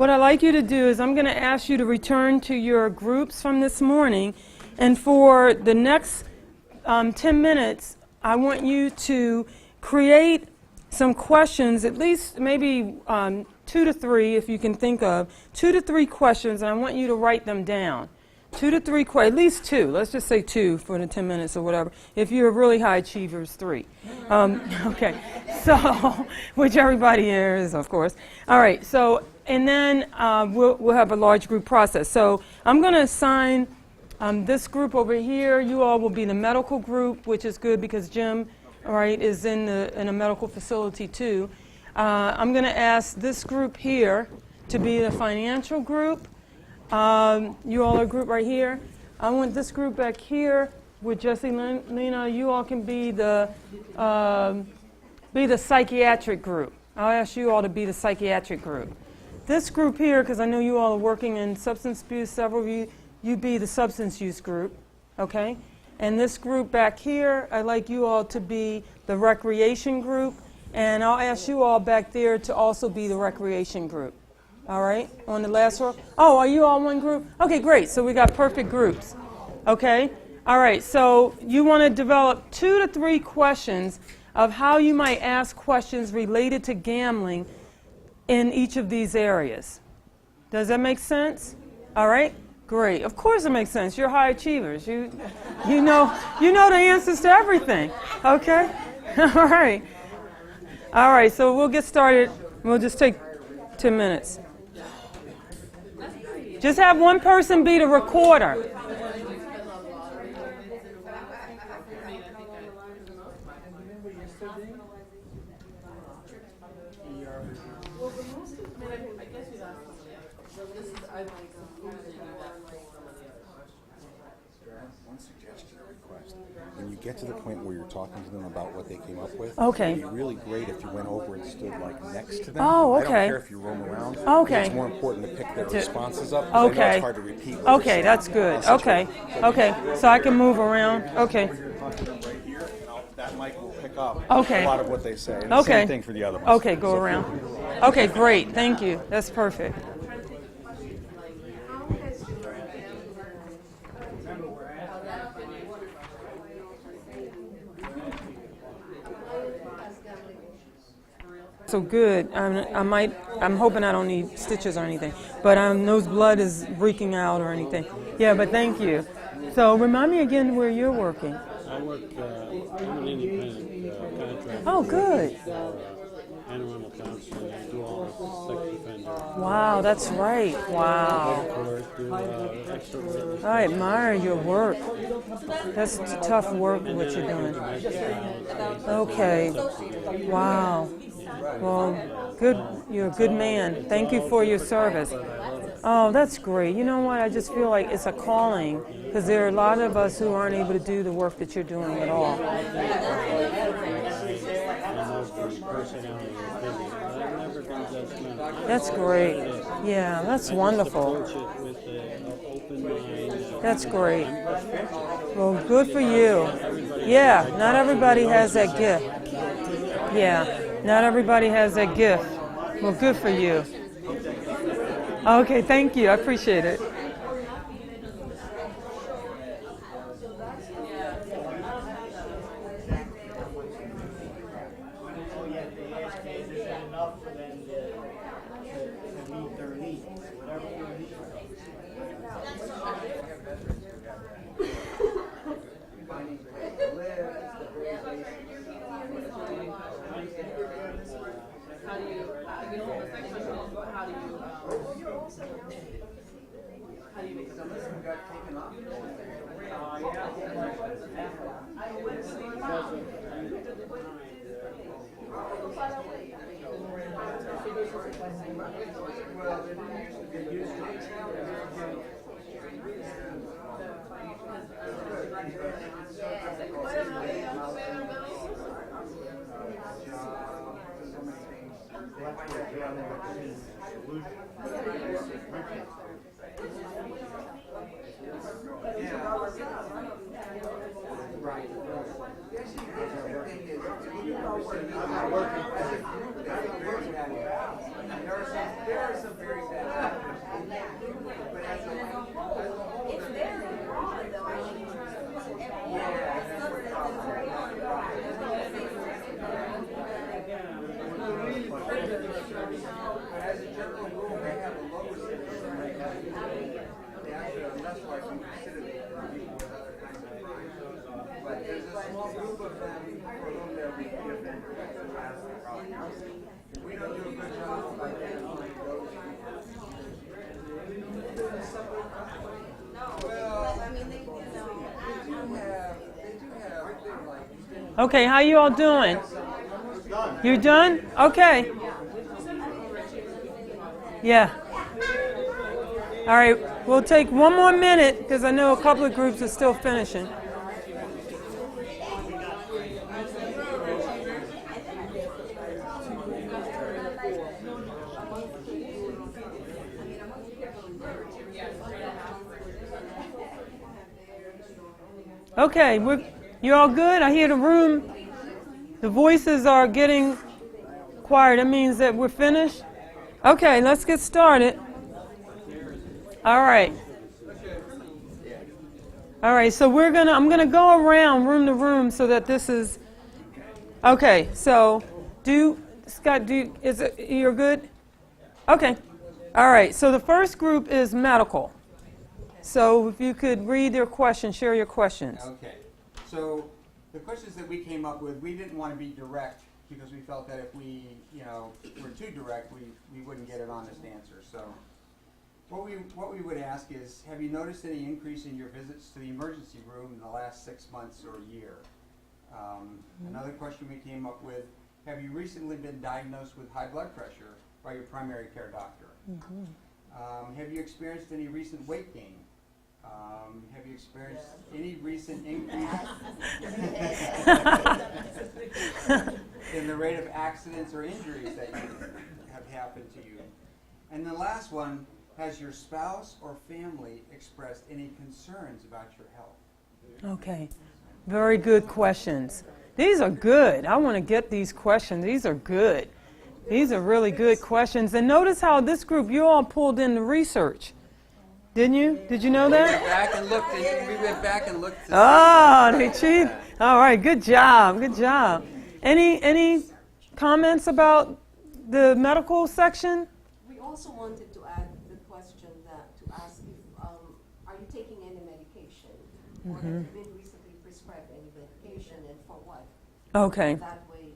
what I'd like you to do is I'm going to ask you to return to your groups from this morning, and for the next 10 minutes, I want you to create some questions, at least maybe 2 to 3 if you can think of, 2 to 3 questions, and I want you to write them down. 2 to 3, at least 2. Let's just say 2 for the 10 minutes or whatever. If you're really high achievers, 3. Okay, so, which everybody here is, of course. All right, so, and then we'll have a large group process. So I'm going to assign this group over here. You all will be the medical group, which is good because Jim, all right, is in a medical facility too. I'm going to ask this group here to be the financial group. You all are a group right here. I want this group back here with Jesse, Lena. You all can be the psychiatric group. I'll ask you all to be the psychiatric group. This group here, because I know you all are working in substance abuse, several of you be the substance use group, okay? And this group back here, I'd like you all to be the recreation group, and I'll ask you all back there to also be the recreation group. All right, on the last row. Oh, are you all one group? Okay, great. So we got perfect groups. Okay, all right. So you want to develop 2 to 3 questions of how you might ask questions related to gambling in each of these areas. Does that make sense? All right, great. Of course it makes sense. You're high achievers. You know the answers to everything. Okay, all right. All right. So we'll get started. We'll just take 10 minutes. Just have one person be the recorder. One suggestion or request. When you get to the point where you're talking to them about what they came up with, okay, it'd be really great if you went over and stood like next to them. Oh, okay. I don't care if you roam around. Okay. It's more important to pick their responses up. Okay. I know it's hard to repeat. Okay, that's good. Okay. Okay. So I can move around. Okay. Right here, that mic will pick up Okay. a lot of what they say. And Okay. Same thing for the other ones. Okay, go around. Okay, great. Thank you. That's perfect. So good. I'm hoping I don't need stitches or anything, but nose blood is leaking out or anything. Yeah, but thank you. So remind me again where you're working. I work, I'm an independent contractor. Oh, good. Animal counseling. I do all the sex offender. Wow, that's right. Wow. Court, do expert witness. I admire your work. That's tough work, what you're doing. Okay. Wow. Well, good. You're a good man. Thank you for your service. Oh, that's great. You know what? I just feel like it's a calling because there are a lot of us who aren't able to do the work that you're doing at all. That's great. Yeah, that's wonderful. That's great. Well, good for you. Yeah, not everybody has that gift. Yeah, not everybody has that gift. Well, good for you. Okay, thank you. I appreciate it. There are some very bad But as a general rule, they have a lower stigma rate. They actually are less likely to consider people with other kinds of crimes. But there's a small group of them for whom they'll be offenders. That's the problem. We don't do a good job of identifying those people. Well, I mean, they do have like. Okay, how you all doing? You're done? Okay. Yeah. All right, we'll take one more minute because I know a couple of groups are still finishing. Okay, you all good? I hear the room. The voices are getting quiet. That means that we're finished. Okay, let's get started. All right. All right, so I'm gonna go around room to room so that this is okay. So, Scott, you're good? Okay. All right. So the first group is medical. So if you could read their questions, share your questions. Okay. So the questions that we came up with, we didn't want to be direct because we felt that if we, were too direct, we wouldn't get an honest answer. So what we would ask is, have you noticed any increase in your visits to the emergency room in the last 6 months or a year? Another question we came up with, have you recently been diagnosed with high blood pressure by your primary care doctor? Have you experienced any recent weight gain? Have you experienced any recent increase in the rate of accidents or injuries that have happened to you? And the last one, has your spouse or family expressed any concerns about your health? Okay. Very good questions. These are good. I want to get these questions. These are good. These are really good questions. And notice how this group, you all pulled in the research. Didn't you? Did you know that? We went back and looked. Oh, they cheated. All right, good job. Good job. Any comments about the medical section? We also wanted to add the question to ask if, are you taking any medication? Or have you been recently prescribed any medication and for what? Okay. That way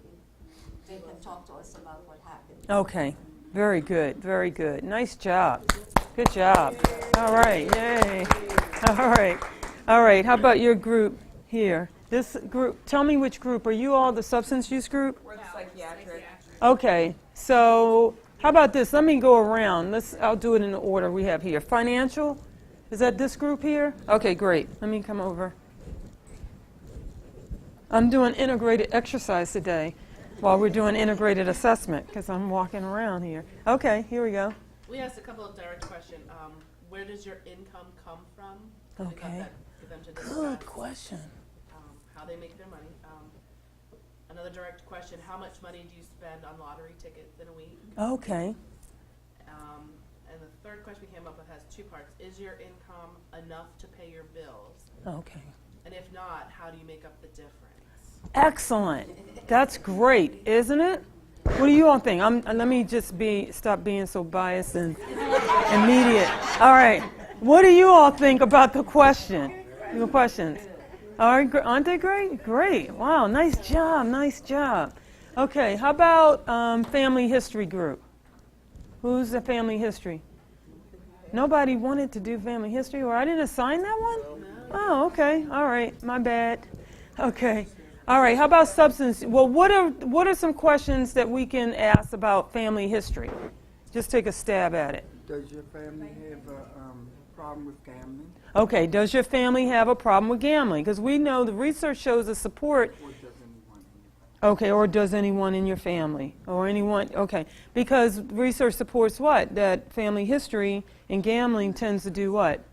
they can talk to us about what happened. Okay. Very good. Very good. Nice job. Good job. All right. Yay. All right. All right. How about your group here? This group, tell me which group. Are you all the substance use group? We're the psychiatric. Okay. So how about this? Let me go around. I'll do it in the order we have here. Financial? Is that this group here? Okay, great. Let me come over. I'm doing integrated exercise today while we're doing integrated assessment because I'm walking around here. Okay, here we go. We asked a couple of direct questions. Where does your income come from? I think Okay. that for them to discuss, Good question. how they make their money. Another direct question, how much money do you spend on lottery tickets in a week? Okay. And the third question we came up with has two parts. Is your income enough to pay your bills? Okay. And if not, how do you make up the difference? Excellent. That's great, isn't it? What do you all think? Let me just stop being so biased and immediate. All right. What do you all think about the question? The questions. All right, aren't they great? Great. Wow, nice job, nice job. Okay, how about family history group? Who's the family history? Nobody wanted to do family history, or I didn't assign that one? Oh, okay. All right, my bad. Okay. All right, how about substance? Well, what are some questions that we can ask about family history? Just take a stab at it. Does your family have a problem with gambling? Okay, does your family have a problem with gambling? Because we know the research shows the support. Or does anyone in your family? Okay, or does anyone in your family? Or anyone, okay. Because research supports what? That family history in gambling tends to do what?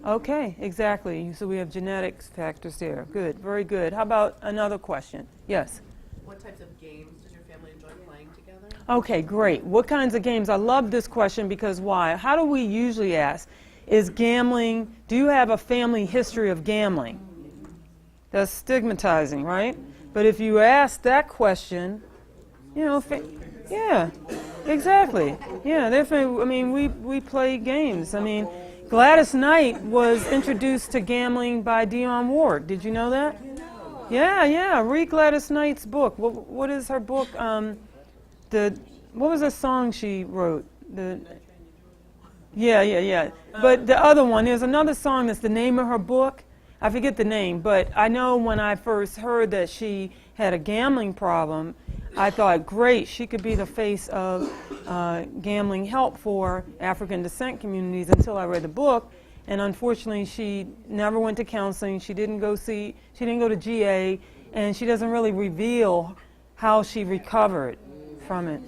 Okay, exactly. So we have genetics factors there. Good, very good. How about another question? Yes? What types of games does your family enjoy playing together? Okay, great. What kinds of games? I love this question because why? How do we usually ask? Is gambling, do you have a family history of gambling? That's stigmatizing, right? But if you ask that question, you know, Yeah, exactly. Yeah, definitely. I mean, we play games. I mean, Gladys Knight was introduced to gambling by Dionne Ward. Did you know that? Yeah, yeah. Read Gladys Knight's book. What is her book? What was the song she wrote? Yeah. But the other one, there's another song that's the name of her book. I forget the name, but I know when I first heard that she had a gambling problem, I thought, great, she could be the face of gambling help for African descent communities until I read the book. And unfortunately, she never went to counseling. She didn't go to GA, and she doesn't really reveal how she recovered from it.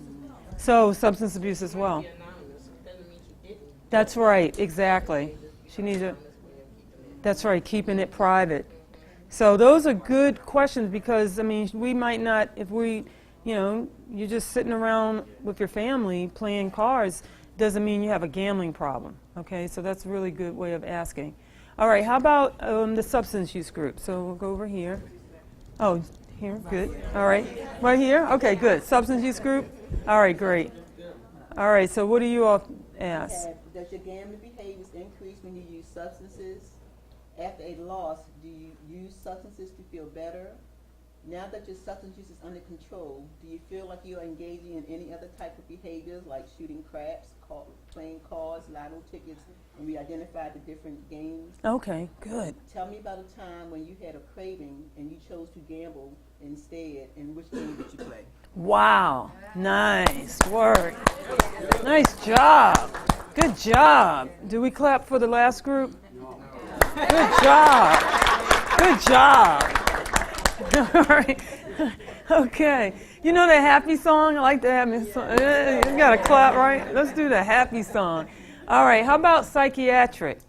So substance abuse as well. That's right, exactly. She needs to. That's right, keeping it private. So those are good questions because, I mean, we might not, if we, you're just sitting around with your family playing cards, doesn't mean you have a gambling problem, okay? So that's a really good way of asking. All right, how about the substance use group? So we'll go over here. Oh, here, good. All right, right here? Okay, good. Substance use group? All right, great. All right, so what do you all ask? Does your gambling behaviors increase when you use substances? After a loss, do you use substances to feel better? Now that your substance use is under control, do you feel like you're engaging in any other type of behaviors like shooting craps, playing cards, lotto tickets, and we identified the different games? Okay, good. Tell me about a time when you had a craving and you chose to gamble instead, and which game did you play? Wow, nice work. Nice job. Good job. Do we clap for the last group? Good job. Good job. All right. Okay. You know the happy song? I like the happy song. You got to clap, right? Let's do the happy song. All right. How about psychiatric?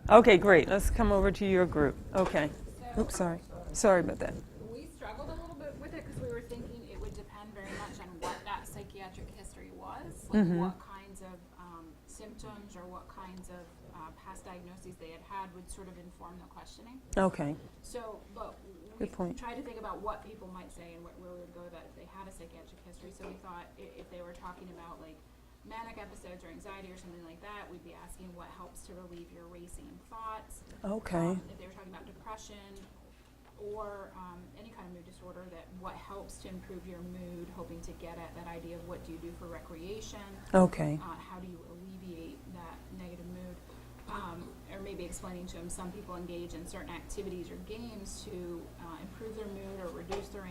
Okay, great. Let's come over to your group. Okay. Oops, sorry. Sorry about that. We struggled a little bit with it because we were thinking it would depend very much on what that psychiatric history was, like what kinds of symptoms or what kinds of past diagnoses they had would sort of inform the questioning. Okay. So, but Good point. Try to think about what people might say and where we would go with that if they had a psychiatric history. So we thought if they were talking about like manic episodes or anxiety or something like that, we'd be asking what helps to relieve your racing thoughts. Okay. If they were talking about depression or any kind of mood disorder, that what helps to improve your mood, hoping to get at that idea of what do you do for recreation. Okay. How do you alleviate that negative mood? Or maybe explaining to them some people engage in certain activities or games to improve their mood or reduce their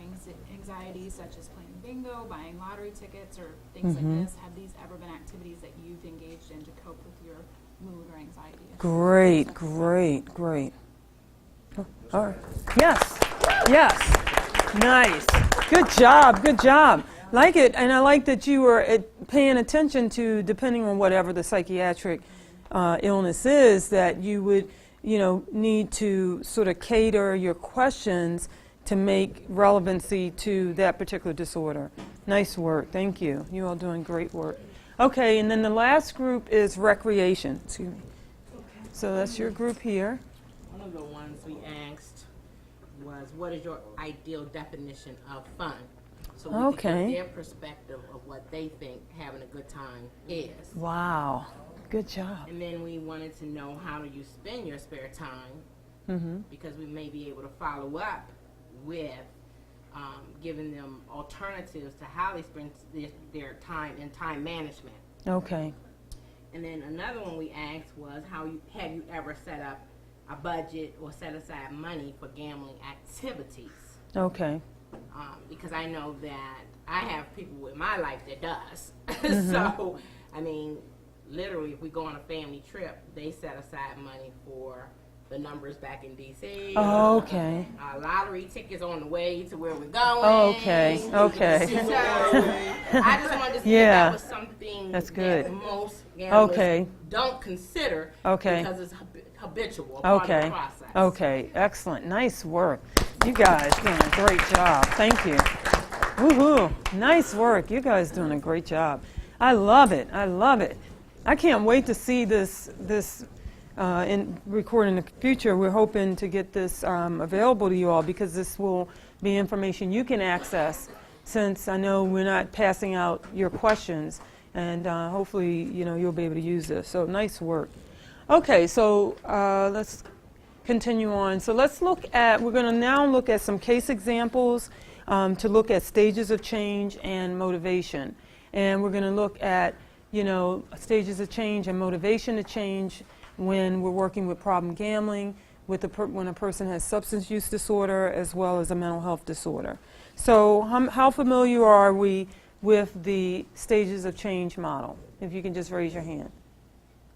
anxiety, such as playing bingo, buying lottery tickets, or things like this. Have these ever been activities that you've engaged in to cope with your mood or anxiety? Great, great, great. Oh, all right. Yes, yes. Nice. Good job, good job. Like it, and I like that you were paying attention to, depending on whatever the psychiatric illness is, that you would, need to sort of cater your questions to make relevancy to that particular disorder. Nice work. Thank you. You all doing great work. Okay, and then the last group is recreation. Excuse me. So that's your group here. One of the ones we asked was, what is your ideal definition of fun? So we can get their perspective of what they think having a good time is. Wow. Good job. And then we wanted to know, how do you spend your spare time? Because we may be able to follow up with giving them alternatives to how they spend their time and time management. Okay. And then another one we asked was, have you ever set up a budget or set aside money for gambling activities? Okay. Because I know that I have people in my life that does. So, I mean, literally, if we go on a family trip, they set aside money for the numbers back in D.C. Oh, okay. Lottery tickets on the way to where we're going. Okay, okay. So, I just wanted to see if that was something That's good. that most gamblers don't consider Okay. because it's habitual, part of the process. Okay, excellent. Nice work. You guys doing a great job. Thank you. Woohoo. Nice work. You guys doing a great job. I love it. I love it. I can't wait to see this in record in the future. We're hoping to get this available to you all, because this will be information you can access since I know we're not passing out your questions, and hopefully, you'll be able to use this. So nice work. Okay, so let's continue on. So we're going to now look at some case examples to look at stages of change and motivation. And we're going to look at, stages of change and motivation to change when we're working with problem gambling, when a person has substance use disorder as well as a mental health disorder. So how familiar are we with the stages of change model? If you can just raise your hand.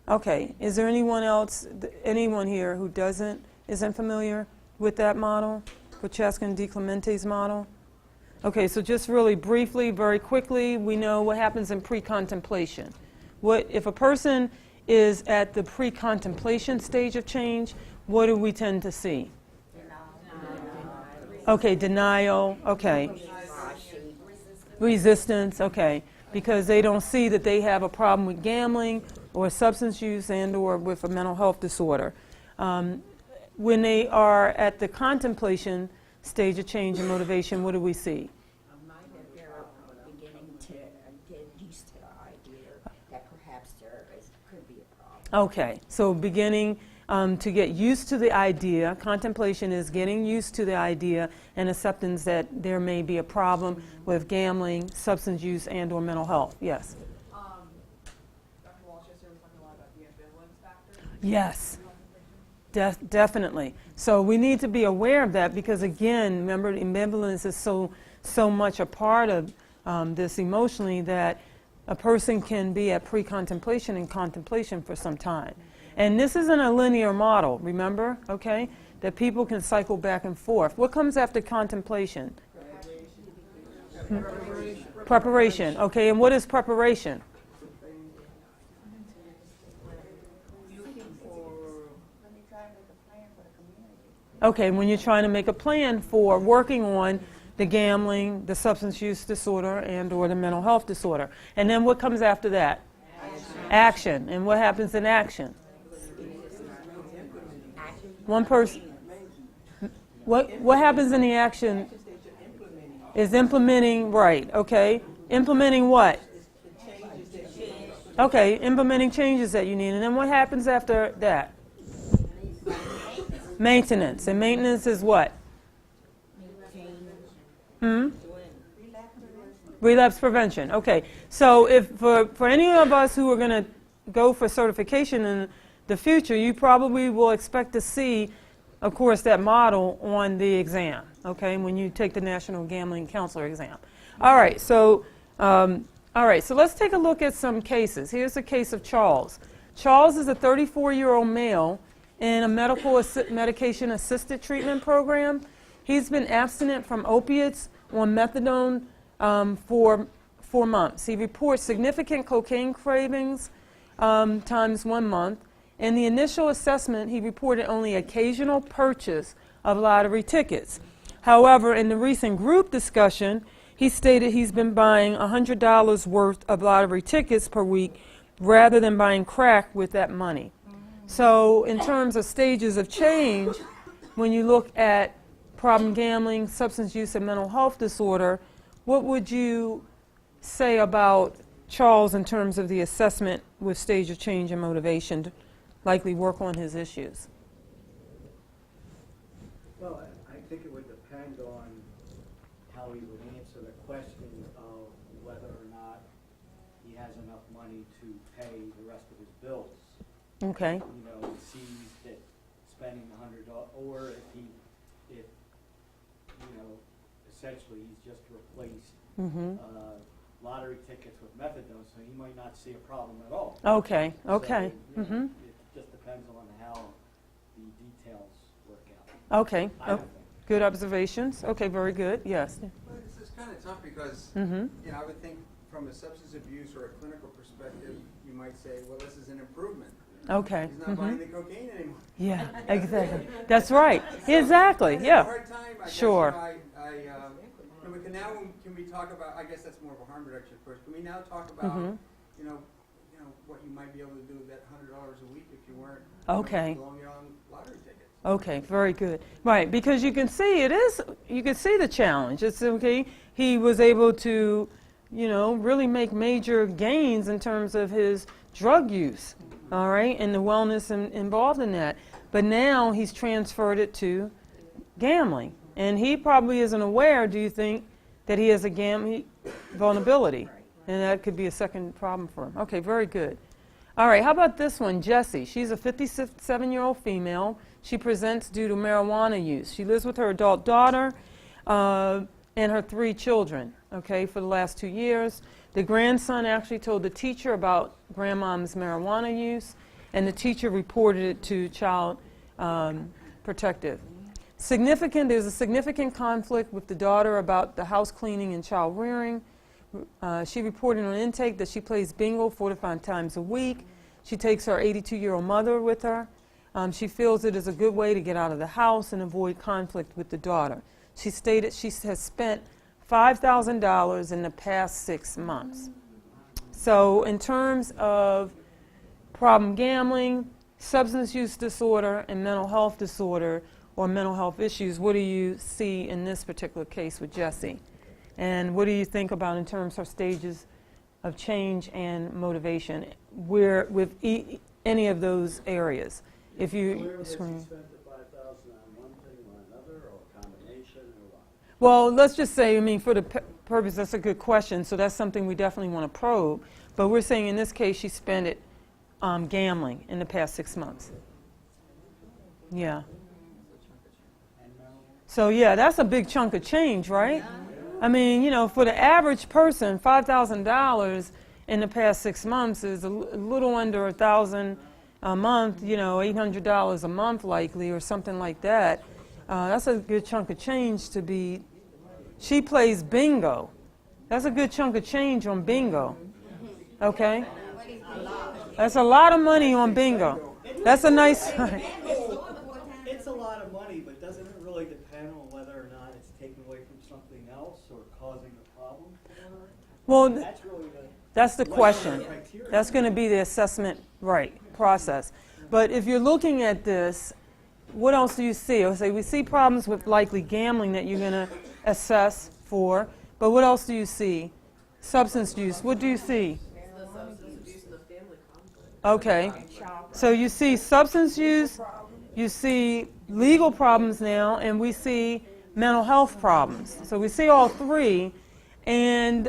Okay, is there anyone here who isn't familiar with that model, Prochaska and DiClemente's model? Okay, so just really briefly, very quickly, we know what happens in pre-contemplation. If a person is at the pre-contemplation stage of change, what do we tend to see? Okay, denial, okay. Resistance, okay. Because they don't see that they have a problem with gambling or substance use and or with a mental health disorder. When they are at the contemplation stage of change and motivation, what do we see? They're beginning to get used to the idea that perhaps there could be a problem. Okay, so beginning to get used to the idea. Contemplation is getting used to the idea and acceptance that there may be a problem with gambling, substance use, and or mental health. Yes? Dr. Walsh was talking a lot about the ambivalence factor. Yes, definitely. So we need to be aware of that because, again, remember, ambivalence is so much a part of this emotionally that a person can be at pre-contemplation and contemplation for some time. And this isn't a linear model, remember, okay, that people can cycle back and forth. What comes after contemplation? Preparation, okay, and what is preparation? Okay, when you're trying to make a plan for working on the gambling, the substance use disorder, and or the mental health disorder. And then what comes after that? Action. And what happens in action? One person. What happens in the action is implementing, right, okay. Implementing what? Okay, implementing changes that you need. And then what happens after that? Maintenance. And maintenance is what? Relapse prevention. Okay. So if for any of us who are going to go for certification in the future, you probably will expect to see, of course, that model on the exam, okay, when you take the National Gambling Counselor exam. All right. So let's take a look at some cases. Here's a case of Charles. Charles is a 34-year-old male in a medication-assisted treatment program. He's been abstinent from opiates on methadone for 4 months. He reports significant cocaine cravings times 1 month. In the initial assessment, he reported only occasional purchase of lottery tickets. However, in the recent group discussion, he stated he's been buying $100 worth of lottery tickets per week rather than buying crack with that money. So in terms of stages of change, when you look at problem gambling, substance use, and mental health disorder, what would you say about Charles in terms of the assessment with stage of change and motivation to likely work on his issues? Well, I think it would depend on how he would answer the question of whether or not he has enough money to pay the rest of his bills. Okay. You know, he sees that spending $100, or if essentially he's just replaced lottery tickets with methadone, so he might not see a problem at all. Okay. Okay. So, it just depends on how the details work out. Okay. Good observations. Okay. Very good. Yes. Well, this is kind of tough because I would think from a substance abuse or a clinical perspective, you might say, well, this is an improvement. Okay. He's not buying the cocaine anymore. Yeah, exactly. That's right. Exactly. I have Yeah. a hard time, I Sure. guess, now can we talk about, I guess that's more of a harm reduction first. Can we now talk about, what you might be able to do with that $100 a week if you weren't Okay. blowing it on lottery tickets? Okay, very good. Right, because you can see you can see the challenge. It's okay. He was able to, really make major gains in terms of his drug use, all right, and the wellness involved in that. But now he's transferred it to gambling. And he probably isn't aware, do you think, that he has a gambling vulnerability? And that could be a second problem for him. Okay, very good. All right, how about this one, Jessie? She's a 57-year-old female. She presents due to marijuana use. She lives with her adult daughter and her 3 children, okay, for the last 2 years. The grandson actually told the teacher about grandmom's marijuana use, and the teacher reported it to Child Protective. There's a significant conflict with the daughter about the house cleaning and child rearing. She reported on intake that she plays bingo 4 to 5 times a week. She takes her 82-year-old mother with her. She feels it is a good way to get out of the house and avoid conflict with the daughter. She stated she has spent $5,000 in the past 6 months. So in terms of problem gambling, substance use disorder, and mental health disorder or mental health issues, what do you see in this particular case with Jessie? And what do you think about in terms of stages of change and motivation with any of those areas? If you screen. Spent the $5,000 on one thing or another, or a combination, or what? Well, let's just say, for the purpose, that's a good question, so that's something we definitely want to probe. But we're saying in this case she spent it gambling in the past 6 months. Yeah. So yeah, that's a big chunk of change, right? For the average person, $5,000 in the past 6 months is a little under $1,000 a month, $800 a month likely, or something like that. That's a good chunk of change to be. She plays bingo. That's a good chunk of change on bingo. Okay? That's a lot of money on bingo. That's a nice. It's a lot of money, but doesn't it really depend on whether or not it's taken away from something else or causing a problem? Well, That's really that's the question. criteria. That's going to be the assessment, process. But if you're looking at this, what else do you see? I'll say we see problems with likely gambling that you're going to assess for, but what else do you see? Substance use. What do you see? The substance abuse and the family conflict. Okay. So you see substance use, you see legal problems now, and we see mental health problems. So we see all 3. And,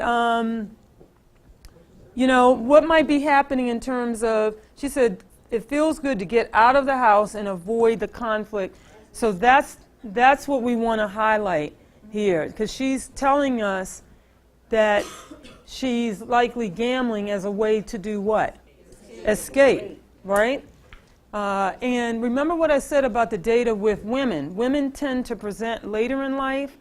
what might be happening in terms of, she said, it feels good to get out of the house and avoid the conflict. So that's what we want to highlight here, because she's telling us that she's likely gambling as a way to do what? Escape, right? And remember what I said about the data with women. Women tend to present later in life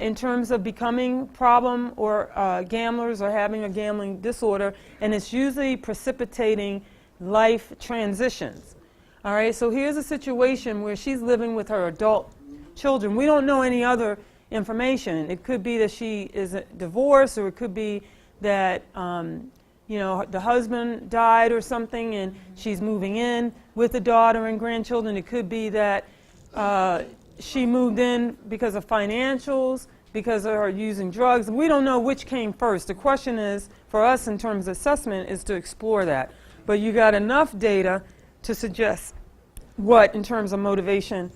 in terms of becoming problem or gamblers or having a gambling disorder, and it's usually precipitating life transitions. All right, so here's a situation where she's living with her adult children. We don't know any other information. It could be that she is divorced, or it could be that the husband died or something and she's moving in with the daughter and grandchildren. It could be that she moved in because of financials, because of her using drugs. We don't know which came first. The question is, for us in terms of assessment, is to explore that. But you got enough data to suggest what, in terms of motivation,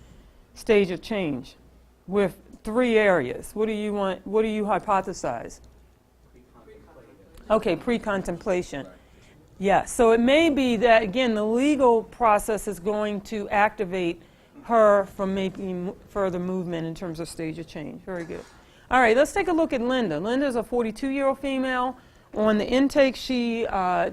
stage of change, with 3 areas. What do you want? What do you hypothesize? Okay, pre-contemplation. Yeah, so it may be that, again, the legal process is going to activate her from making further movement in terms of stage of change. Very good. All right, let's take a look at Linda. Linda's a 42-year-old female. On the intake, she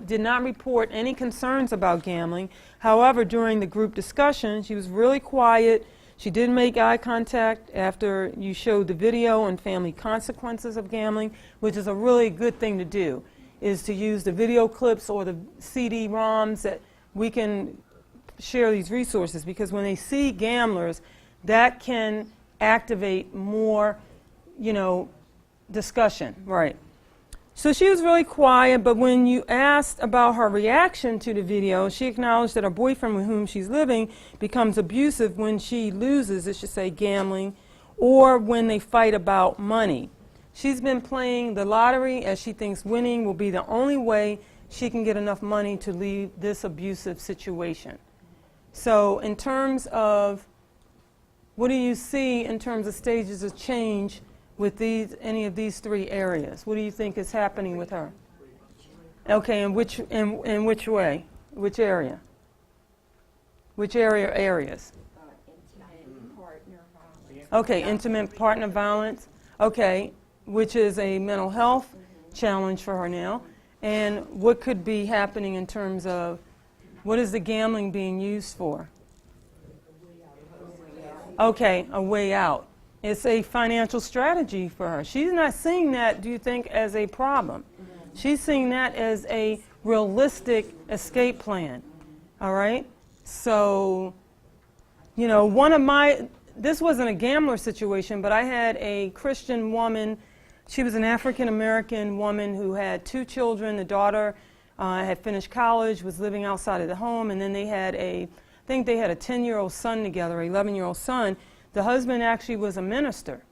did not report any concerns about gambling. However, during the group discussion, she was really quiet. She did make eye contact after you showed the video on family consequences of gambling, which is a really good thing to do, is to use the video clips or the CD-ROMs that we can share these resources, because when they see gamblers, that can activate more, discussion. Right. So she was really quiet, but when you asked about her reaction to the video, she acknowledged that her boyfriend with whom she's living becomes abusive when she loses, it should say gambling, or when they fight about money. She's been playing the lottery as she thinks winning will be the only way she can get enough money to leave this abusive situation. So in terms of, what do you see in terms of stages of change with any of these three areas? What do you think is happening with her? Okay, in which way? Which area? Which areas? Intimate partner violence. Okay, intimate partner violence. Okay, which is a mental health challenge for her now. And what could be happening in terms of, what is the gambling being used for? Okay, a way out. It's a financial strategy for her. She's not seeing that, do you think, as a problem? She's seeing that as a realistic escape plan. All right? So, you know, this wasn't a gambler situation, but I had a Christian woman. She was an African-American woman who had 2 children. The daughter had finished college, was living outside of the home, and then they had I think they had a 10-year-old son together, an 11-year-old son. The husband actually was a minister,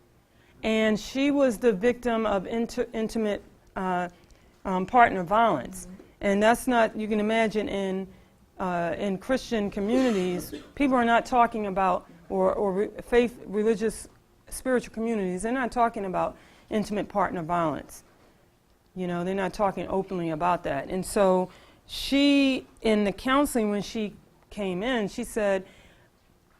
and she was the victim of intimate partner violence. And that's not, you can imagine in Christian communities, people are not talking about, or faith, religious, spiritual communities, they're not talking about intimate partner violence. You know, they're not talking openly about that. And so she, in the counseling when she came in, she said,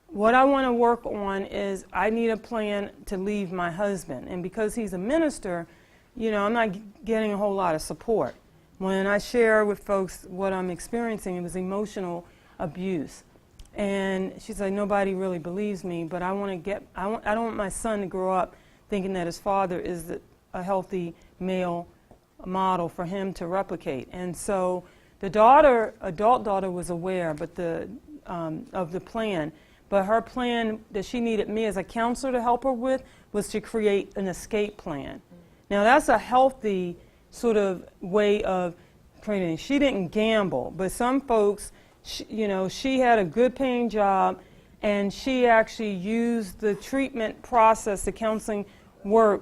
what I want to work on is I need a plan to leave my husband. And because he's a minister, you know, I'm not getting a whole lot of support. When I share with folks what I'm experiencing, it was emotional abuse. And she's like, nobody really believes me, but I don't want my son to grow up thinking that his father is a healthy male model for him to replicate. And so the adult daughter was aware of the plan. But her plan that she needed me as a counselor to help her with was to create an escape plan. Now that's a healthy sort of way of creating. She didn't gamble, but some folks, she had a good paying job, and she actually used the treatment process, the counseling work,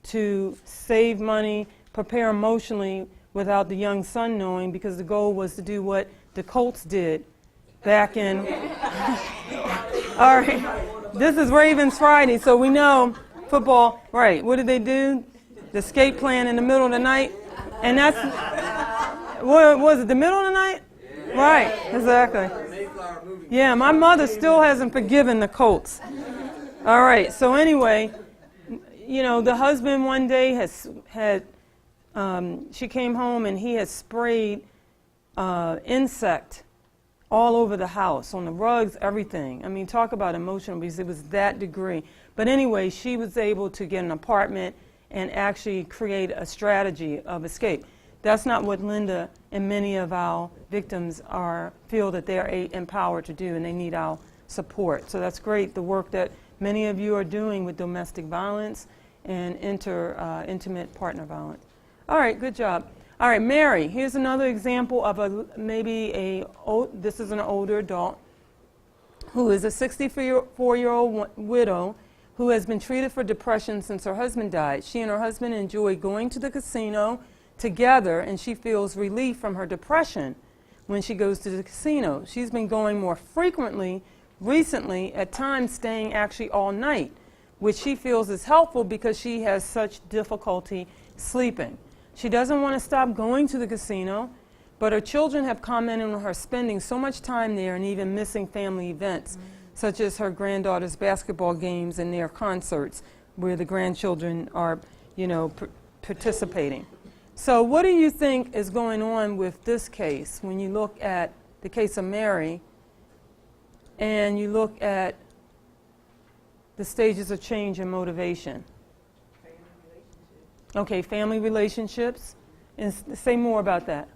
to save money, prepare emotionally without the young son knowing, because the goal was to do what the Colts did back in... All right, this is Ravens Friday, so we know football, right, what did they do? The escape plan in the middle of the night? And that's, what was it, the middle of the night? Yeah. Right, exactly. Yeah, my mother still hasn't forgiven the Colts. All right, so anyway, you know, the husband one day she came home and he had sprayed insect all over the house, on the rugs, everything. I mean, talk about emotional abuse. It was that degree. But anyway, she was able to get an apartment and actually create a strategy of escape. That's not what Linda and many of our victims feel that they are empowered to do, and they need our support. So that's great, the work that many of you are doing with domestic violence and intimate partner violence. All right, good job. All right, Mary, here's another example of this is an older adult who is a 64-year-old widow who has been treated for depression since her husband died. She and her husband enjoy going to the casino together, and she feels relief from her depression when she goes to the casino. She's been going more frequently recently, at times staying actually all night, which she feels is helpful because she has such difficulty sleeping. She doesn't want to stop going to the casino, but her children have commented on her spending so much time there and even missing family events, such as her granddaughter's basketball games and their concerts, where the grandchildren are, participating. So what do you think is going on with this case when you look at the case of Mary and you look at the stages of change and motivation? Okay, family relationships. And say more about that.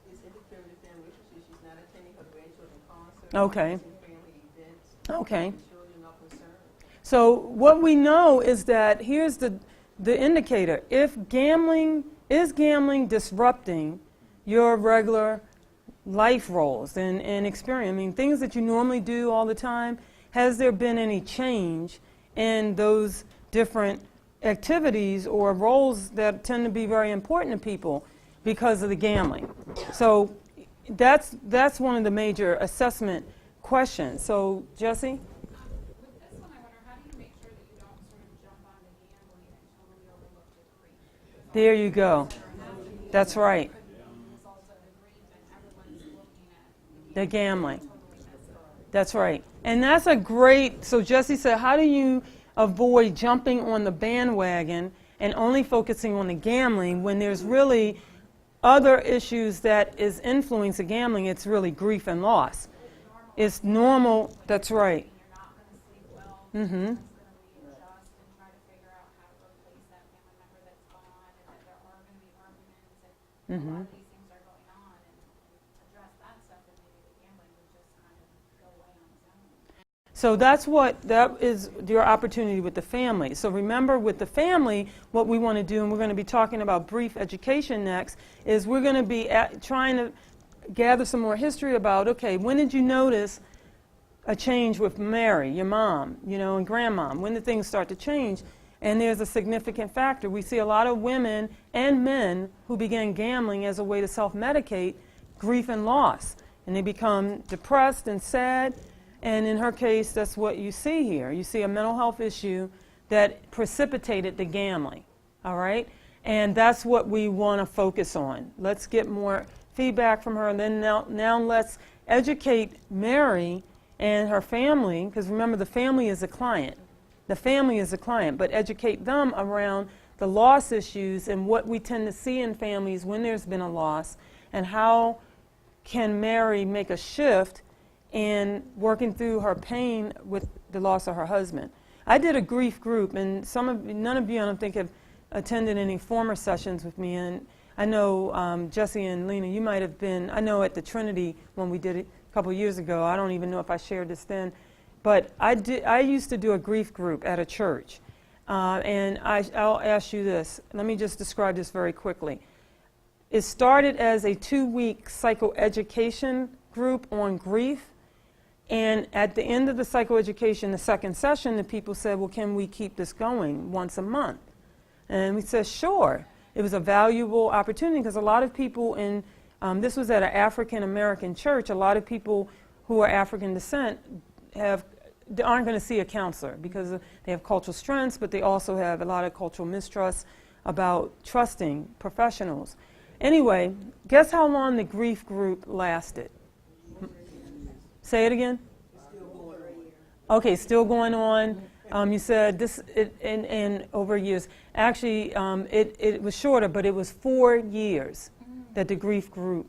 She's interfering with family relationships. She's not attending her grandchildren's concerts. Okay. Family events. Okay. Children are concerned. So what we know is that here's the indicator. If gambling is gambling disrupting your regular life roles and experience? I mean, things that you normally do all the time, has there been any change in those different activities or roles that tend to be very important to people because of the gambling? So that's one of the major assessment questions. So, Jesse? With this one, I wonder, how do you make sure that you don't sort of jump on the gambling and totally overlook the grief? There you go. That's right. It's also the grief and everyone's looking at The gambling. That's right. And that's a great, so Jesse said, how do you avoid jumping on the bandwagon and only focusing on the gambling when there's really other issues that is influencing gambling? It's really grief and loss. It's normal, that's right. you're not going to sleep well. Mm-hmm. It's going to readjust and try to figure out how to replace that family member that's gone, and that there are going to be arguments, and a lot of these things are going on, and address that stuff, and maybe the gambling would just kind of go away on its own. So that is your opportunity with the family. So remember, with the family, what we want to do, and we're going to be talking about brief education next, is we're going to be trying to gather some more history about, okay, when did you notice a change with Mary, your mom, and grandmom? When did things start to change? And there's a significant factor. We see a lot of women and men who began gambling as a way to self-medicate grief and loss. And they become depressed and sad. And in her case, that's what you see here. You see a mental health issue that precipitated the gambling, all right? And that's what we want to focus on. Let's get more feedback from her, and then now let's educate Mary and her family, because remember, the family is a client. The family is a client, but educate them around the loss issues and what we tend to see in families when there's been a loss, and how can Mary make a shift in working through her pain with the loss of her husband. I did a grief group, and none of you, I don't think, have attended any former sessions with me, and I know Jesse and Lena, you might have been, I know at the Trinity when we did it a couple years ago, I don't even know if I shared this then, but I used to do a grief group at a church. And I'll ask you this. Let me just describe this very quickly. It started as a 2-week psychoeducation group on grief. And at the end of the psychoeducation, the second session, the people said, well, can we keep this going once a month? And we said, sure. It was a valuable opportunity because a lot of people this was at an African American church, a lot of people who are African descent they aren't going to see a counselor because they have cultural strengths, but they also have a lot of cultural mistrust about trusting professionals. Anyway, guess how long the grief group lasted? Say it again? Okay, still going on. You said this in over years. Actually, it was shorter, but it was 4 years that the grief group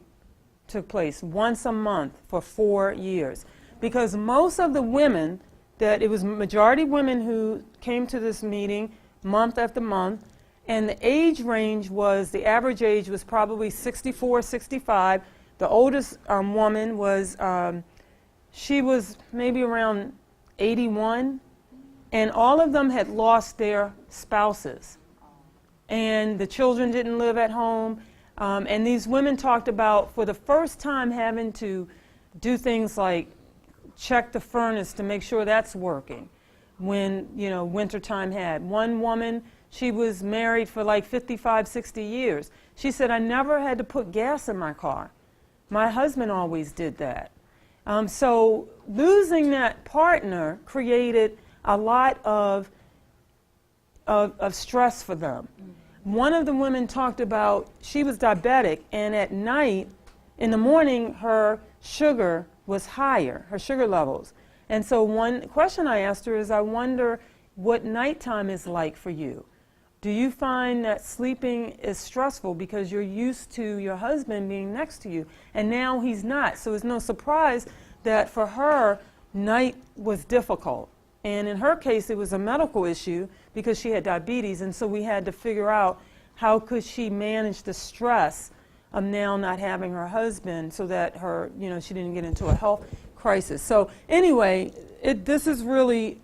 took place, once a month for 4 years. Because most of the women, it was majority women who came to this meeting month after month, and the age range was, the average age was probably 64, 65. The oldest woman was, she was maybe around 81. And all of them had lost their spouses. And the children didn't live at home. And these women talked about, for the first time, having to do things like check the furnace to make sure that's working when, wintertime had. One woman, she was married for like 55, 60 years. She said, I never had to put gas in my car. My husband always did that. So losing that partner created a lot of stress for them. One of the women talked about, she was diabetic, and at night, in the morning, her sugar was higher, her sugar levels. And so one question I asked her is, I wonder what nighttime is like for you. Do you find that sleeping is stressful because you're used to your husband being next to you, and now he's not? So it's no surprise that for her, night was difficult. And in her case, it was a medical issue because she had diabetes, and so we had to figure out how could she manage the stress of now not having her husband so that her, she didn't get into a health crisis. So anyway, this is really,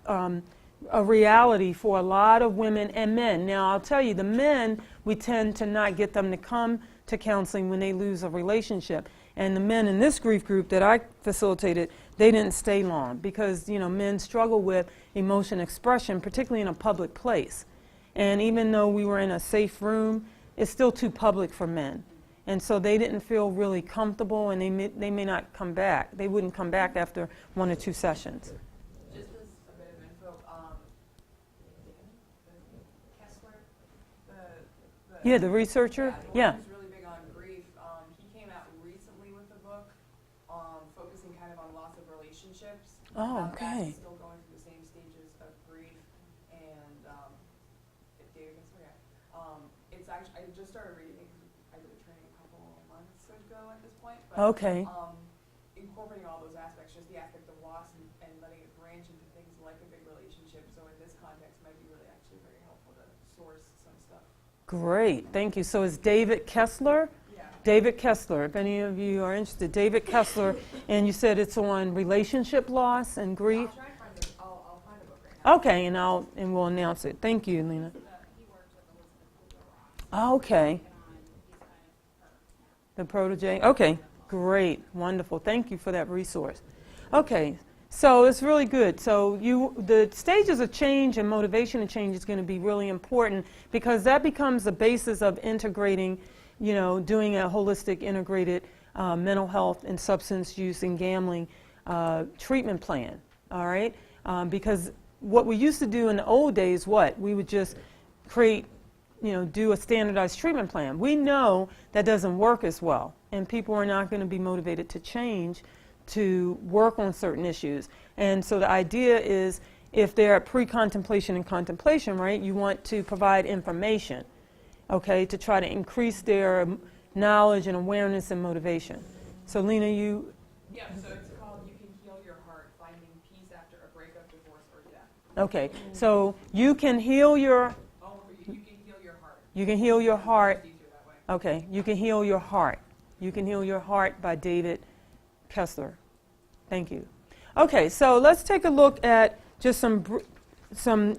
a reality for a lot of women and men. Now, I'll tell you, the men, we tend to not get them to come to counseling when they lose a relationship. And the men in this grief group that I facilitated, they didn't stay long because, men struggle with emotion expression, particularly in a public place. And even though we were in a safe room, it's still too public for men. And so they didn't feel really comfortable, and they may not come back. They wouldn't come back after 1 or 2 sessions. Just as a bit of info, Kessler, The researcher? Yeah. Yeah. Who's really big on grief. He came out recently with a book focusing kind of on loss of relationships. Oh, okay. That's still going through the same stages of grief. And David Kessler, it's actually, I just started reading it because I did a training a couple months ago at this point. But, Okay. incorporating all those aspects, just the aspect of loss and letting it branch into things like a big relationship. So in this context, might be really actually very helpful to source some stuff. Great. Thank you. So it's David Kessler? Yeah. David Kessler, if any of you are interested. David Kessler, and you said it's on relationship loss and grief? I'll try and find it. I'll find a book right now. Okay, and we'll announce it. Thank you, Lena. Okay. The protege? Okay, great, wonderful. Thank you for that resource. Okay, so it's really good. So the stages of change and motivation to change is going to be really important because that becomes the basis of integrating, doing a holistic integrated mental health and substance use and gambling treatment plan, all right? Because what we used to do in the old days, we would just create do a standardized treatment plan. We know that doesn't work as well, and people are not going to be motivated to change to work on certain issues. And so the idea is if they're at pre-contemplation and contemplation, right, you want to provide information, okay, to try to increase their knowledge and awareness and motivation. So Lena, Yeah, so it's called You Can Heal Your Heart, Finding Peace After a Breakup, Divorce, or Death. Okay, so you can heal your... You can heal your heart. Okay, You Can Heal Your Heart. You Can Heal Your Heart by David Kessler. Thank you. Okay, so let's take a look at just some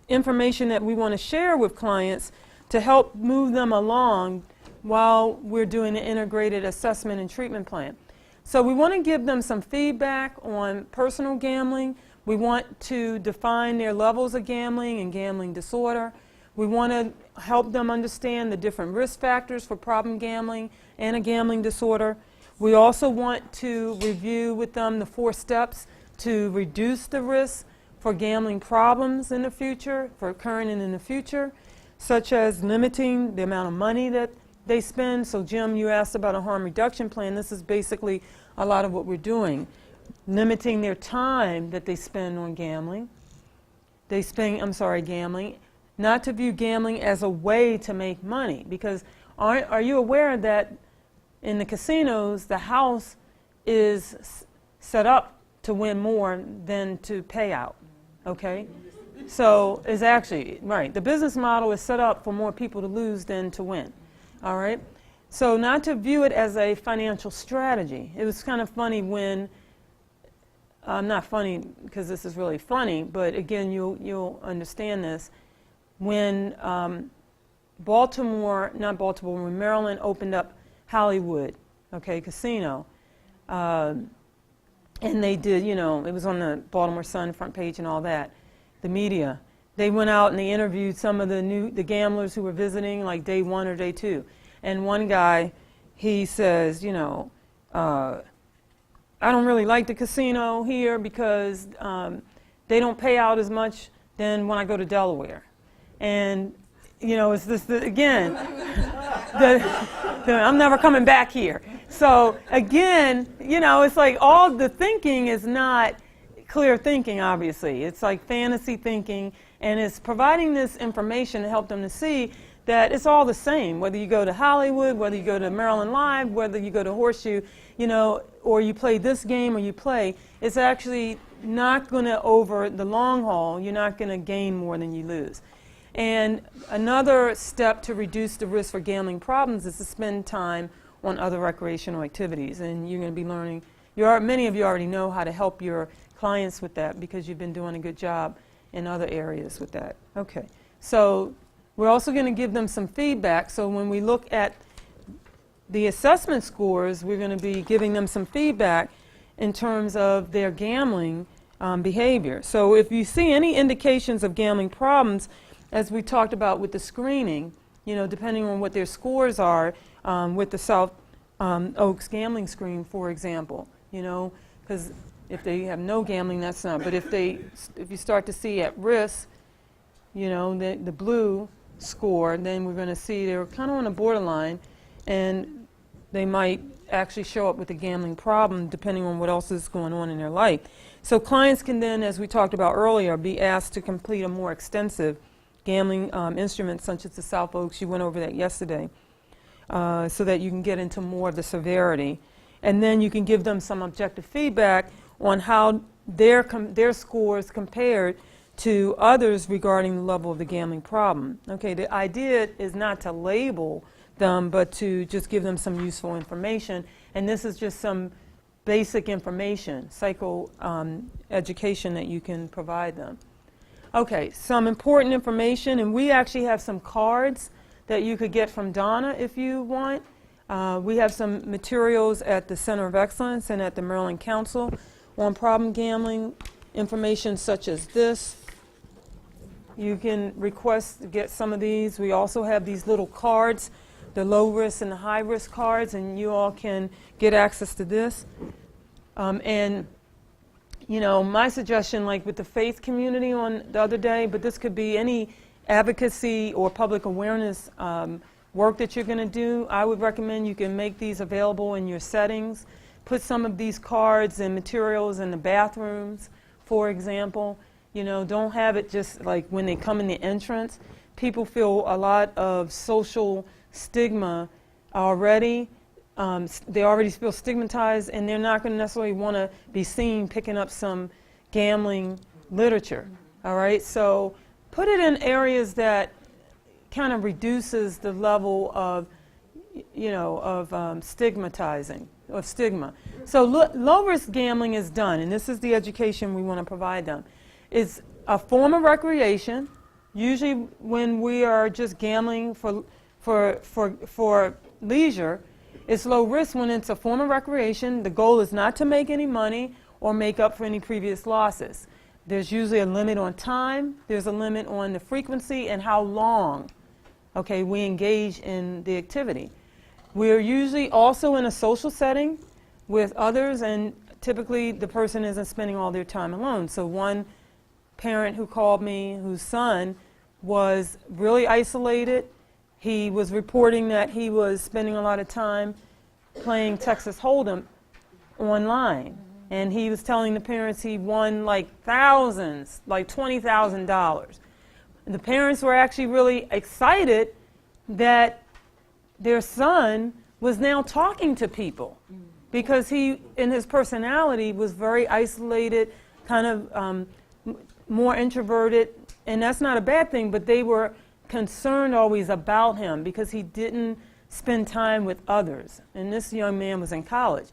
information that we want to share with clients to help move them along while we're doing an integrated assessment and treatment plan. So we want to give them some feedback on personal gambling. We want to define their levels of gambling and gambling disorder. We want to help them understand the different risk factors for problem gambling and a gambling disorder. We also want to review with them the 4 steps to reduce the risk for gambling problems in the future, for occurring in the future, such as limiting the amount of money that they spend. So Jim, you asked about a harm reduction plan. This is basically a lot of what we're doing. Limiting their time that they spend on gambling. Gambling. Not to view gambling as a way to make money, because are you aware that in the casinos, the house is set up to win more than to pay out, okay? So it's actually, right, the business model is set up for more people to lose than to win, all right? So not to view it as a financial strategy. It was kind of funny when, not funny because this is really funny, but again, you'll understand this. When when Maryland opened up Hollywood, okay, casino, and they did, it was on the Baltimore Sun front page and all that, the media. They went out and they interviewed some of the gamblers who were visiting, like day 1 or day 2. And one guy, he says, I don't really like the casino here because they don't pay out as much than when I go to Delaware. And, it's this, again, I'm never coming back here. So, again, it's like all the thinking is not clear thinking, obviously. It's like fantasy thinking, and it's providing this information to help them to see that it's all the same, whether you go to Hollywood, whether you go to Maryland Live, whether you go to Horseshoe, or you play this game or you play, it's actually not going to, over the long haul, you're not going to gain more than you lose. And another step to reduce the risk for gambling problems is to spend time on other recreational activities. And you're going to be learning, many of you already know how to help your clients with that because you've been doing a good job in other areas with that. Okay, so we're also going to give them some feedback. So when we look at the assessment scores, we're going to be giving them some feedback in terms of their gambling behavior. So if you see any indications of gambling problems, as we talked about with the screening, you know, depending on what their scores are, with the South Oaks gambling screen, for example, you know, because if they have no gambling, that's not. But if you start to see at risk, you know, the blue score, then we're going to see they're kind of on a borderline, and they might actually show up with a gambling problem depending on what else is going on in their life. So clients can then, as we talked about earlier, be asked to complete a more extensive gambling instrument such as the South Oaks. You went over that yesterday, so that you can get into more of the severity. And then you can give them some objective feedback on how their scores compared to others regarding the level of the gambling problem. Okay, the idea is not to label them, but to just give them some useful information. And this is just some basic information, psycho education that you can provide them. Okay, some important information, and we actually have some cards that you could get from Donna if you want. We have some materials at the Center of Excellence and at the Maryland Council on problem gambling, information such as this. You can request to get some of these. We also have these little cards, the low risk and the high risk cards, and you all can get access to this. And you know, my suggestion, like with the faith community on the other day, but this could be any advocacy or public awareness work that you're going to do, I would recommend you can make these available in your settings. Put some of these cards and materials in the bathrooms, for example. You know, don't have it just like when they come in the entrance. People feel a lot of social stigma already. They already feel stigmatized, and they're not going to necessarily want to be seen picking up some gambling literature. All right, so put it in areas that kind of reduces the level of, you know, of stigmatizing, of stigma. So low risk gambling is done, and this is the education we want to provide them. It's a form of recreation. Usually, when we are just gambling for leisure, it's low risk when it's a form of recreation. The goal is not to make any money or make up for any previous losses. There's usually a limit on time. There's a limit on the frequency and how long, okay, we engage in the activity. We're usually also in a social setting with others, and typically the person isn't spending all their time alone. So one parent who called me, whose son was really isolated, he was reporting that he was spending a lot of time playing Texas Hold'em online. And he was telling the parents he won like thousands, like $20,000. The parents were actually really excited that their son was now talking to people, because he, in his personality, was very isolated, kind of more introverted. And that's not a bad thing, but they were concerned always about him because he didn't spend time with others. And this young man was in college.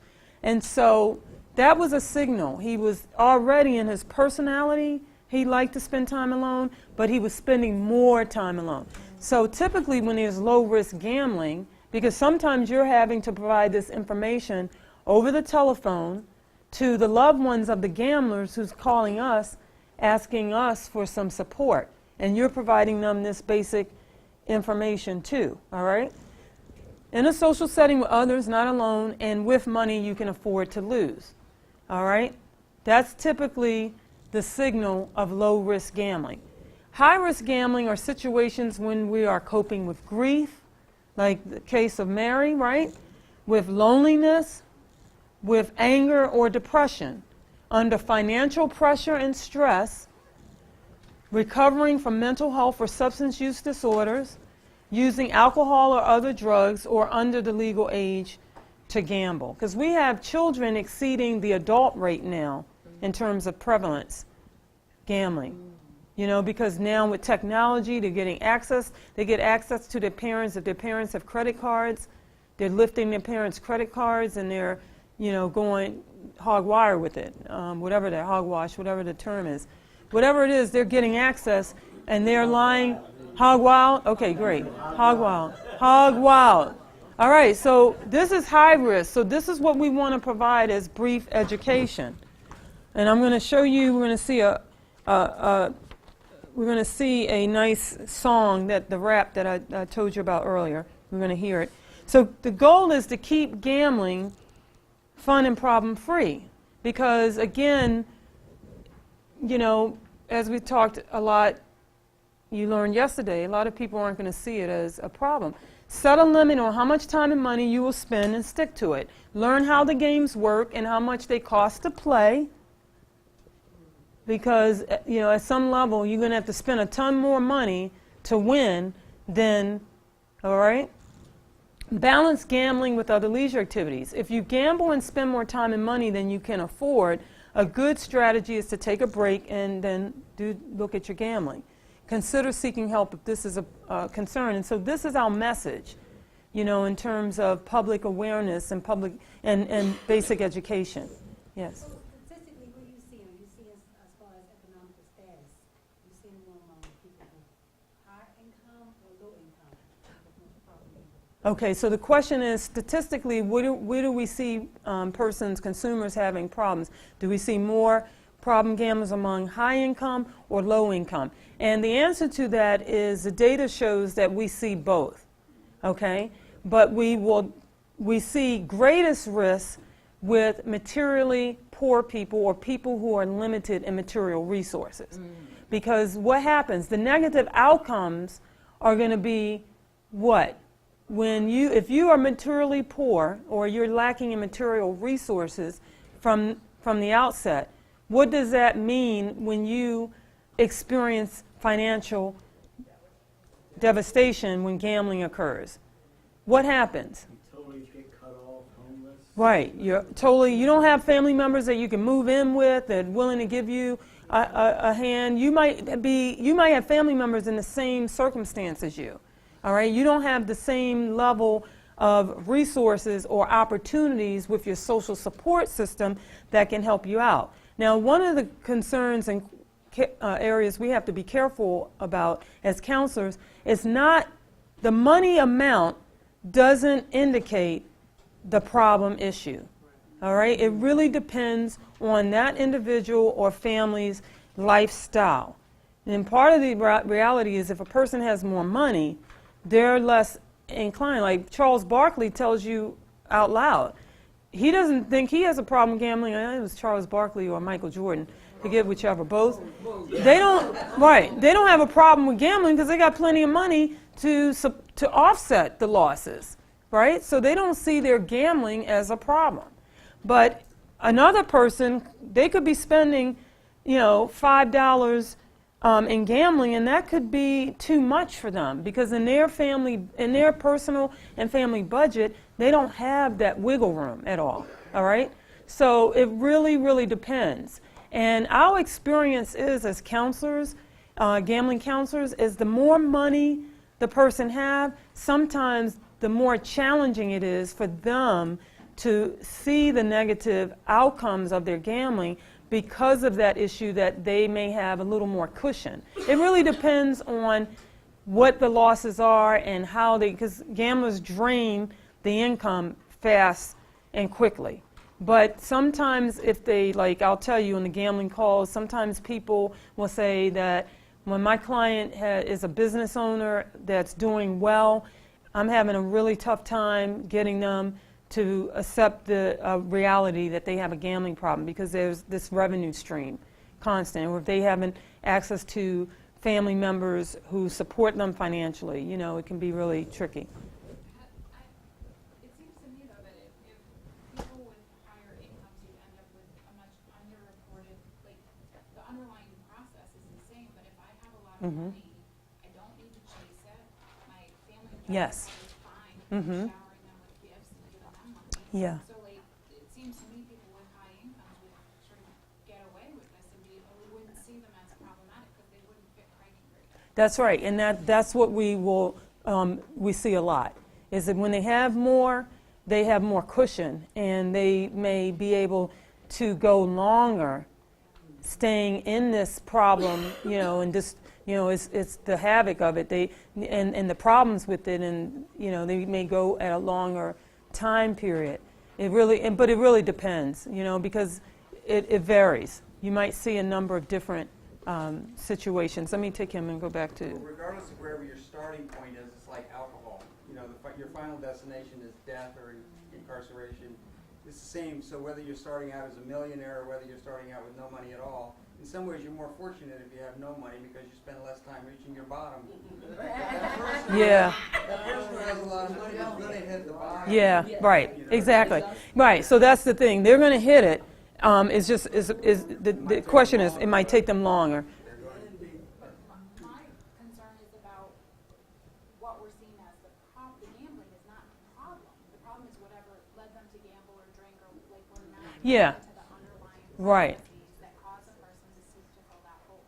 And so that was a signal. He was already in his personality, he liked to spend time alone, but he was spending more time alone. So typically when there's low risk gambling, because sometimes you're having to provide this information over the telephone to the loved ones of the gamblers who's calling us, asking us for some support. And you're providing them this basic information too, all right? In a social setting with others, not alone, and with money you can afford to lose, all right? That's typically the signal of low-risk gambling. High-risk gambling are situations when we are coping with grief, like the case of Mary, right? With loneliness, with anger or depression, under financial pressure and stress, recovering from mental health or substance use disorders, using alcohol or other drugs, or under the legal age to gamble. Because we have children exceeding the adult rate now in terms of prevalence gambling. You know, because now with technology, they're getting access. They get access to their parents. If their parents have credit cards, they're lifting their parents' credit cards, and they're, you know, going hog wire with it, whatever that hogwash, whatever the term is. whatever it is, they're getting access, and they're lying. Hog wild? Okay, great. Hog wild. Hog wild. All right, so this is high risk. So this is what we want to provide as brief education. And I'm going to show you, we're going to see a nice song, that the rap that I told you about earlier. We're going to hear it. So the goal is to keep gambling fun and problem-free. Because again, you know, as we talked a lot, you learned yesterday, a lot of people aren't going to see it as a problem. Set a limit on how much time and money you will spend and stick to it. Learn how the games work and how much they cost to play. Because, you know, at some level, you're going to have to spend a ton more money to win than, all right? Balance gambling with other leisure activities. If you gamble and spend more time and money than you can afford, a good strategy is to take a break and then look at your gambling. Consider seeking help if this is a concern. And so this is our message, you know, in terms of public awareness and public and basic education. Yes. So statistically, what do you see? You see as far as economic status, you see more among people with high income or low income? Okay, so the question is, statistically, where do we see consumers having problems? Do we see more problem gamblers among high income or low income? And the answer to that is the data shows that we see both, okay? But we see greatest risk with materially poor people or people who are limited in material resources. Because what happens, the negative outcomes are going to be what? If you are materially poor or you're lacking in material resources from the outset, what does that mean when you experience financial devastation when gambling occurs? What happens? Utilities get cut off, homeless. Right. You don't have family members that you can move in with that are willing to give you a hand. You might have family members in the same circumstance as you. All right. You don't have the same level of resources or opportunities with your social support system that can help you out. Now, one of the concerns and areas we have to be careful about as counselors is not the money amount doesn't indicate the problem issue. All right? It really depends on that individual or family's lifestyle. And part of the reality is if a person has more money, they're less inclined. Like Charles Barkley tells you out loud, he doesn't think he has a problem gambling. I think it was Charles Barkley or Michael Jordan. Forget whichever, both. They don't have a problem with gambling because they got plenty of money to offset the losses, right? So they don't see their gambling as a problem. But another person, they could be spending, $5 in gambling, and that could be too much for them because in their personal and family budget, they don't have that wiggle room at all right? So it really, really depends. And our experience is as counselors, gambling counselors, is the more money the person have, sometimes the more challenging it is for them to see the negative outcomes of their gambling because of that issue that they may have a little more cushion. It really depends on what the losses are and how because gamblers drain the income fast and quickly. But sometimes if they, I'll tell you in the gambling calls, sometimes people will say that when my client is a business owner that's doing well, I'm having a really tough time getting them to accept the reality that they have a gambling problem because there's this revenue stream constant, or if they haven't access to family members who support them financially, it can be really tricky. It seems to me, though, that if people with higher incomes, you end up with a much underreported, the underlying process is the same, but if I have a lot of money, I don't need to chase it. My family Yes. is fine. Showering them with gifts and giving them money. Yeah. So, it seems to me people with high incomes would sort of get away with this and we wouldn't see them as problematic because they wouldn't fit criteria. That's right, and that's what we see a lot, is that when they have more cushion, and they may be able to go longer staying in this problem, and just, it's the havoc of it. And the problems with it, and, they may go at a longer time period. But it really depends, because it varies. You might see a number of different situations. Let me take him and go back to. Well, regardless of wherever your starting point is, it's like alcohol. Your final destination is death or incarceration. It's the same. So whether you're starting out as a millionaire or whether you're starting out with no money at all, in some ways you're more fortunate if you have no money because you spend less time reaching your bottom. Yeah. That person who has a lot of money is going to hit the bottom. Yeah, right, exactly. Right, so that's the thing. They're going to hit it. The question is, it might take them longer. My concern is about what we're seeing as the problem. The gambling is not the problem. The problem is whatever led them to gamble or drink or like we're not Yeah. to the underlying Right. processes that cause a person to seek to fill that hole.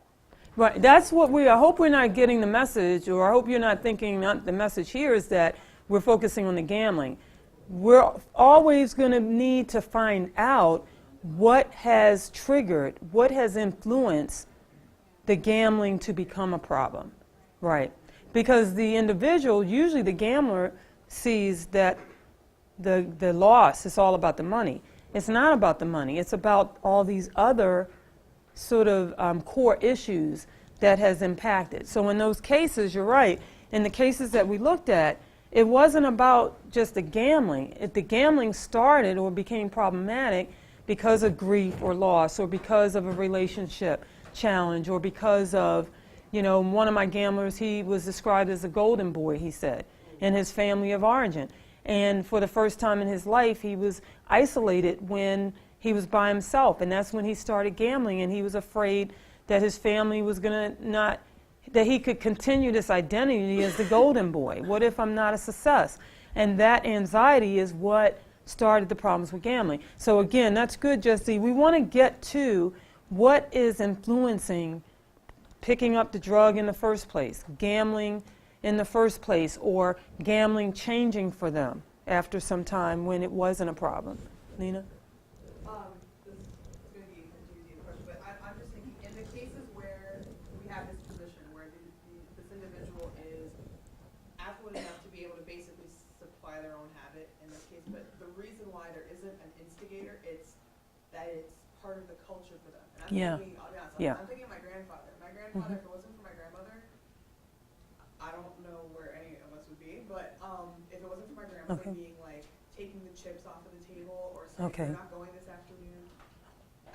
Right, that's what I hope we're not getting the message, or I hope you're not thinking, not the message here is that we're focusing on the gambling. We're always going to need to find out what has triggered, what has influenced the gambling to become a problem, right? Because the individual, usually the gambler, sees that the loss is all about the money. It's not about the money. It's about all these other sort of core issues that has impacted. So in those cases, you're right, in the cases that we looked at, it wasn't about just the gambling. The gambling started or became problematic because of grief or loss, or because of a relationship challenge, or because of, one of my gamblers, he was described as a golden boy, he said, in his family of origin. And for the first time in his life, he was isolated when he was by himself, and that's when he started gambling, and he was afraid that his family was going to not, that he could continue this identity as the golden boy. What if I'm not a success? And that anxiety is what started the problems with gambling. So again, that's good, Jesse. We want to get to what is influencing picking up the drug in the first place, gambling in the first place, or gambling changing for them after some time when it wasn't a problem. Nina? This is going to be a doozy question, but I'm just thinking, in the cases where we have this position where this individual is affluent enough to be able to basically supply their own habit in this case, but the reason why there isn't an instigator, it's that it's part of the culture for them. And I'm thinking, I'll be honest, I'm thinking of my grandfather. My grandfather, if it wasn't for my grandmother, I don't know where any of us would be, but if it wasn't for my grandmother being like, taking the chips off of the table or saying, you're not going this afternoon,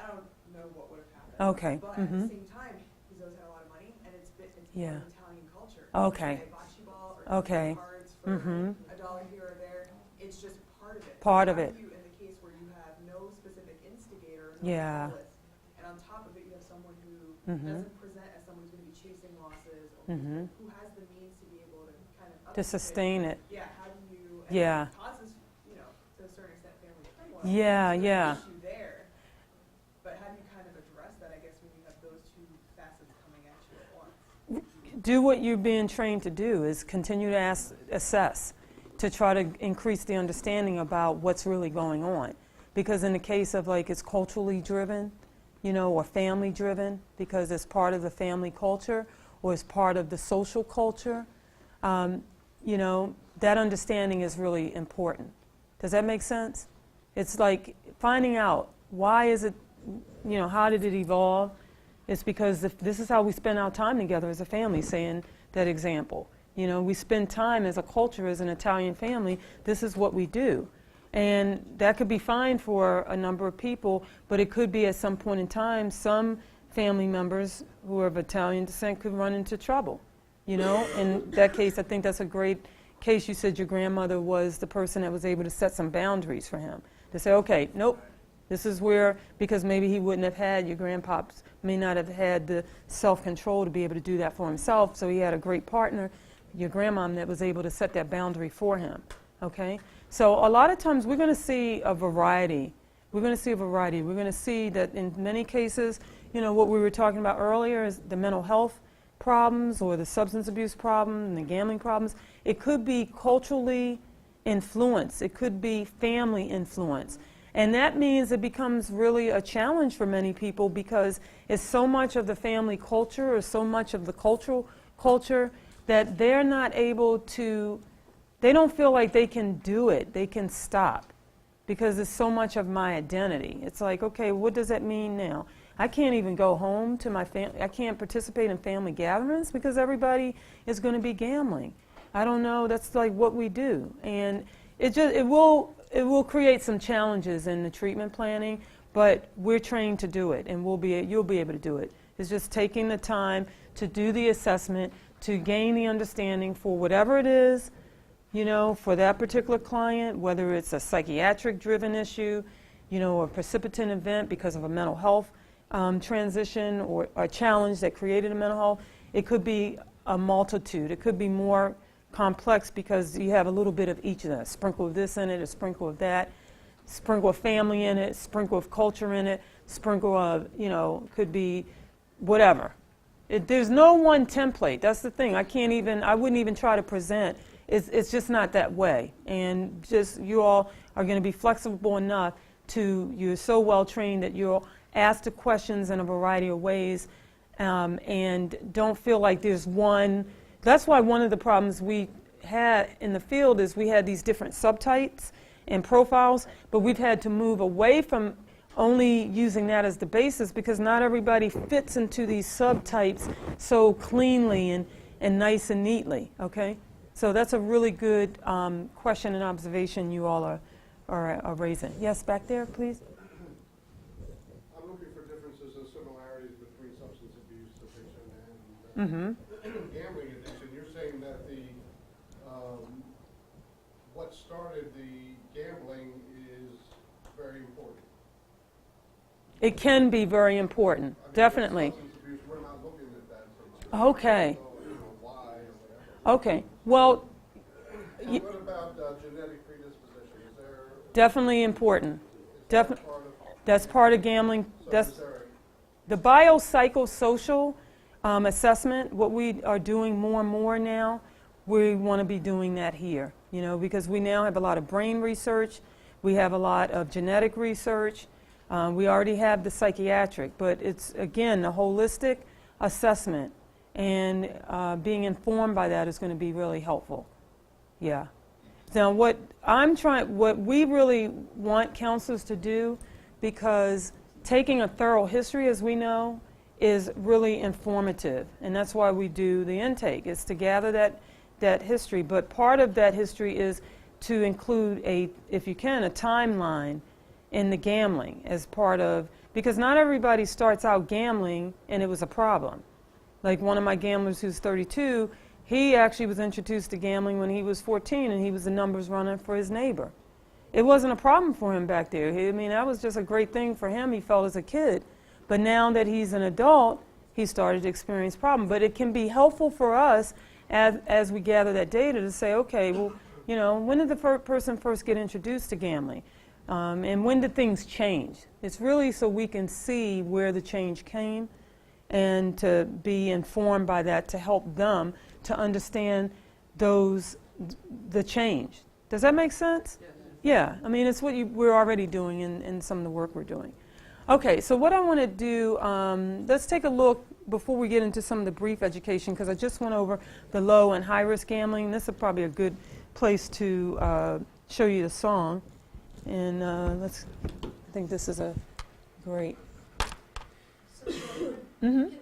I don't know what would have happened. Okay. But at the same time, he's always had a lot of money, and it's part of Italian culture. Okay. Bocce ball or cards for $1 here or there. It's just part of it. Part of How it. do you, in the case where you have no specific instigator, Yeah. and on top of it you have someone who doesn't present as someone who's going to be chasing losses, or who has the means to be able to kind of To sustain it. Yeah. How do you? Yeah. It causes, to a certain extent, family turmoil. Yeah, There's yeah. an issue there, but how do you kind of address that? I guess when you have those two facets coming at you at once. Do what you're being trained to do, is continue to assess, to try to increase the understanding about what's really going on. Because in the case of like it's culturally driven, or family driven, because it's part of the family culture or it's part of the social culture, that understanding is really important. Does that make sense? It's like finding out why is it, how did it evolve? It's because this is how we spend our time together as a family, saying that example. We spend time as a culture, as an Italian family, this is what we do. And that could be fine for a number of people, but it could be at some point in time, some family members who are of Italian descent could run into trouble. In that case, I think that's a great case. You said your grandmother was the person that was able to set some boundaries for him. To say, okay, nope, this is where, because maybe he wouldn't have had, your grandpops may not have had the self-control to be able to do that for himself, so he had a great partner, your grandmom, that was able to set that boundary for him, okay? So a lot of times we're going to see a variety. We're going to see that in many cases, what we were talking about earlier is the mental health problems or the substance abuse problem and the gambling problems. It could be culturally influenced. It could be family influence. And that means it becomes really a challenge for many people because it's so much of the family culture or so much of the cultural culture that they're not able to, they don't feel like they can do it, they can stop because it's so much of my identity. It's like, okay, what does that mean now? I can't even go home to my family, I can't participate in family gatherings because everybody is going to be gambling. I don't know, that's like what we do. And it will create some challenges in the treatment planning, but we're trained to do it, and you'll be able to do it. It's just taking the time to do the assessment, to gain the understanding for whatever it is, you know, for that particular client, whether it's a psychiatric-driven issue, you know, a precipitant event because of a mental health transition or a challenge that created a mental health. It could be a multitude. It could be more complex because you have a little bit of each of that. Sprinkle of this in it, a sprinkle of that, sprinkle of family in it, sprinkle of culture in it, sprinkle of, you know, could be whatever. There's no one template. That's the thing. I wouldn't even try to present. It's just not that way. And just you all are going to be flexible enough you're so well trained that you'll ask the questions in a variety of ways and don't feel like there's one. That's why one of the problems we had in the field is we had these different subtypes and profiles, but we've had to move away from only using that as the basis because not everybody fits into these subtypes so cleanly and nice and neatly, okay? So that's a really good question and observation you all are raising. Yes, back there, please. I'm looking for differences and similarities between substance abuse addiction and gambling addiction. You're saying that what started the gambling is very important. It can be very important, definitely. Substance abuse, we're not looking at that so much. Okay. So, why or whatever. Okay. Well, and what about genetic predisposition? Is there definitely important. That's part of gambling. So That's the biopsychosocial assessment. What we are doing more and more now, we want to be doing that here. You know, because we now have a lot of brain research, we have a lot of genetic research. We already have the psychiatric, but it's again the holistic assessment, and being informed by that is going to be really helpful. Yeah. Now, what we really want counselors to do, because taking a thorough history, as we know, is really informative, and that's why we do the intake, is to gather that history. But part of that history is to include if you can, a timeline in the gambling as part of, because not everybody starts out gambling and it was a problem. Like one of my gamblers who's 32, he actually was introduced to gambling when he was 14 and he was the numbers runner for his neighbor. It wasn't a problem for him back there. That was just a great thing for him, he felt, as a kid. But now that he's an adult, he started to experience problems. But it can be helpful for us as we gather that data to say, okay, well, you know, when did the person first get introduced to gambling? And when did things change? It's really so we can see where the change came and to be informed by that to help them to understand the change. Does that make sense? Yeah. I mean, it's what we're already doing in some of the work we're doing. Okay, so what I want to do, let's take a look before we get into some of the brief education, because I just went over the low and high risk gambling. This is probably a good place to show you the song. And I think this is a great. So, can